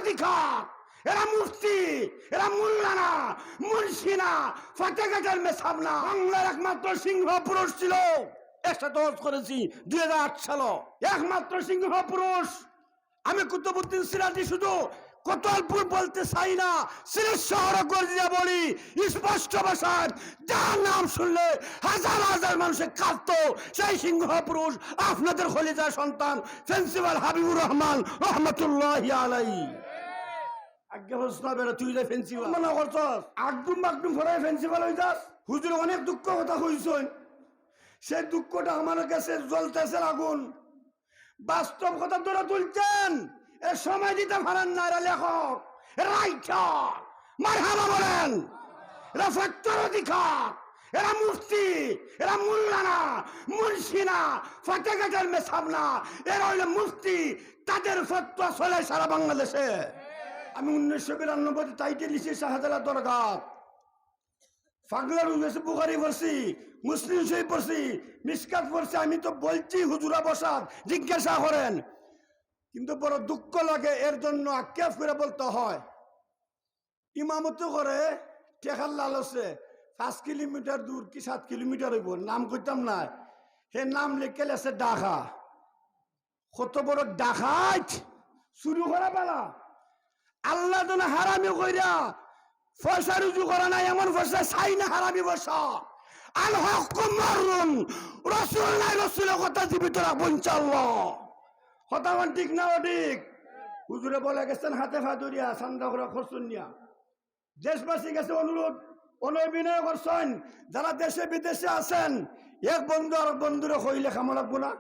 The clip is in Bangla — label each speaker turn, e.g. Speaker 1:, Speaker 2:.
Speaker 1: অধিকার, এরা মুফতি, এরা মোল্লানা, মুন্সিনা, ফাতেঘাটের মেসাব না। বাংলার একমাত্র সিংহ পুরুষ ছিল, একসাথে হজ করেছি 2008 সাল, একমাত্র সিংহ পুরুষ। আমি কুতুবউদ্দিন সিরাজি শুধু কোতলপুর বলতে চাই না, সিলেট শহর গর্জিয়া বলি স্পষ্ট ভাষায়, যার নাম শুনলে হাজার হাজার মানুষের কাঁদতো, সেই সিংহ পুরুষ আপনাদের খলিজার সন্তান প্রিন্সিপাল হাবিবুর রহমান রহমতুল্লাহি আলাইহি। আজ্ঞা হোসনা বেড়া তুই যে প্রিন্সিপাল মনে করছস, আগডুম বাগডুম ফরাই প্রিন্সিপাল হয়ে যাস। হুজুর অনেক দুঃখ কথা কইছেন, সেই দুঃখটা আমার কাছে জ্বলতেছে আগুন। বাস্তব কথা তোরা তুলছেন, এর সময় দিতে পারেন না। এরা লেখক, এরা রাইটার, মারহাবা বলেন। এরা ফতোয়ার অধিকার, এরা মুফতি, এরা মোল্লানা, মুন্সিনা, ফাতেঘাটের মেসাব না। এরা হইলে মুফতি, তাদের ফতোয়া চলে সারা বাংলাদেশে। আমি 1992 টাইটেল লিখছি শাহজালাল দরগাহ, পাগলার বুখারী পড়ছি, মুসলিম শরীফ পড়ছি, মিশকাত পড়ছি। আমি তো বলছি হুজুরা বসাত জিজ্ঞাসা করেন, কিন্তু বড় দুঃখ লাগে। এর জন্য আক্ষেপ করে বলতে হয়, ইমামতি করে টেকার লালসে 5 কিলোমিটার দূর কি 7 কিলোমিটার হইব, নাম কইতাম না, হে নাম লিখে লেছে ডাকা। কত বড় ডাকাত, শুরু করা বেলা। আল্লাহ তো না হারামি কইরা পয়সা রুজু করা নাই, এমন পয়সা চাই না হারামি বসা। আল হক মারুন, রসুল নাই, রসুলের কথা জীবিত রাখবো ইনশাআল্লাহ। কথা ঠিক না ঠিক? হুজুরে বলে গেছেন হাতে ফাদুরিয়া চান্দা করে খরচুন নিয়া। দেশবাসী কাছে অনুরোধ, অনুবিনয় করছেন, যারা দেশে বিদেশে আছেন, এক বন্ধু আর বন্ধুরে কইলে খামো লাগবো না।